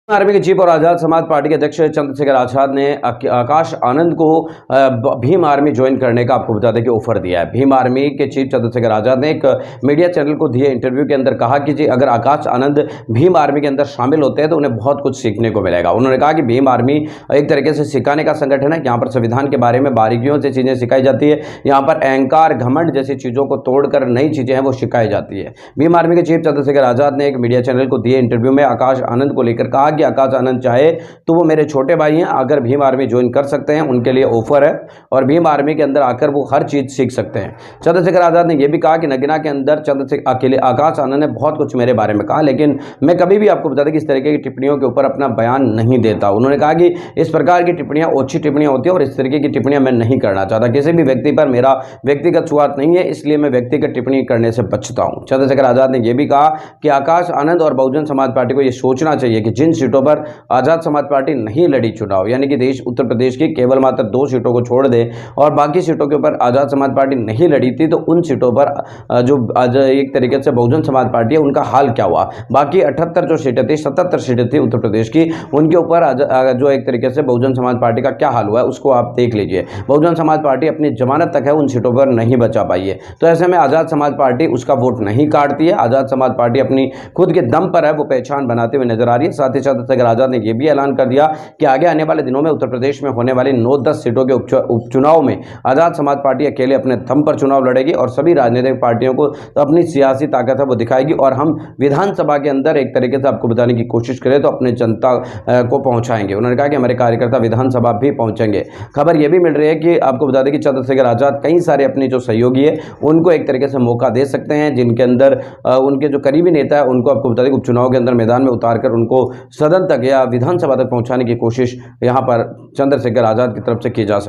Army के chief और आज़ाद समाज पार्टी के अध्यक्ष चंद्रशेखर आज़ाद ने आकाश आनंद को भीम आर्मी ज्वाइन करने का आपको बता दें कि ऑफर दिया है। भीम आर्मी के चीफ चंद्रशेखर आज़ाद ने एक मीडिया चैनल को दिए इंटरव्यू के अंदर कहा कि जी अगर आकाश आनंद भीम आर्मी के अंदर शामिल होते हैं तो उन्हें बहुत कुछ सीखने को मिलेगा। उन्होंने कहा कि भीम आर्मी एक तरीके से सिखाने का संगठन है। यहाँ पर संविधान के बारे में बारीकियों से चीज़ें सिखाई जाती है। यहाँ पर अहंकार घमंड जैसी चीज़ों को तोड़कर नई चीज़ें हैं वो सिखाई जाती है। भीम आर्मी के चीफ चंद्रशेखर आज़ाद ने एक मीडिया चैनल को दिए इंटरव्यू में आकाश आनंद को लेकर कहा कि आकाश आनंद चाहे तो वो मेरे छोटे भाई हैं, अगर भीम आर्मी ज्वाइन कर सकते हैं, उनके लिए ऑफर है और भीम आर्मी के अंदर आकर वो हर चीज़ सीख सकते हैं। चंद्रशेखर आज़ाद ने यह भी कहा कि नगीना के अंदर अकेले आकाश आनंद ने बहुत कुछ मेरे बारे में कहा, लेकिन मैं कभी भी आपको बता दें कि इस तरीके की टिप्पणियों के ऊपर अपना बयान नहीं देता। उन्होंने कहा कि इस प्रकार की टिप्पणियां ओछी टिप्पणियां होती हैं और इस तरीके की टिप्पणियां मैं नहीं करना चाहता। किसी भी व्यक्ति पर मेरा व्यक्तिगत स्वार्थ नहीं है, इसलिए मैं व्यक्तिगत टिप्पणी करने से बचता हूं। चंद्रशेखर आज़ाद ने यह भी कहा कि आकाश आनंद और बहुजन समाज पार्टी को यह सोचना चाहिए कि जिन सीटों पर आज़ाद समाज पार्टी नहीं लड़ी चुनाव, यानी कि देश उत्तर प्रदेश की केवल मात्र 2 सीटों को छोड़ दे और बाकी सीटों के ऊपर आज़ाद समाज पार्टी नहीं लड़ी थी, तो उन सीटों पर जो एक तरीके से बहुजन समाज पार्टी है उनका हाल क्या हुआ। बाकी 78 जो सीटें थी, 77 सीटें थी उत्तर प्रदेश की, उनके ऊपर जो एक तरीके से बहुजन समाज पार्टी का क्या हाल हुआ है उसको आप देख लीजिए। बहुजन समाज पार्टी अपनी जमानत तक है उन सीटों पर नहीं बचा पाई है, तो ऐसे में आज़ाद समाज पार्टी उसका वोट नहीं काटती है। आज़ाद समाज पार्टी अपनी खुद के दम पर है वो पहचान बनाते हुए नजर आ रही है। साथ ही चंद्रशेखर आज़ाद ने यह भी ऐलान कर दिया कि आगे आने वाले दिनों में उत्तर प्रदेश में होने वाली 9-10 सीटों के उपचुनाव में आज़ाद समाज पार्टी अकेले अपने दम पर चुनाव लड़ेगी और सभी राजनीतिक पार्टियों को अपनी सियासी ताकत है वो दिखाएगी और हम विधानसभा के अंदर एक तरीके से आपको बताने की कोशिश करें तो अपने जनता को पहुंचाएंगे। उन्होंने कहा कि हमारे कार्यकर्ता विधानसभा भी पहुंचेंगे। खबर यह भी मिल रही है कि आपको बता दें कि चंद्रशेखर आज़ाद कई सारे अपने जो सहयोगी है उनको एक तरीके से मौका दे सकते हैं, जिनके अंदर उनके जो करीबी नेता है उनको आपको बता दें उपचुनाव के अंदर मैदान में उतार कर उनको सदन तक या विधानसभा तक पहुंचाने की कोशिश यहां पर चंद्रशेखर आज़ाद की तरफ से की जा सकती है।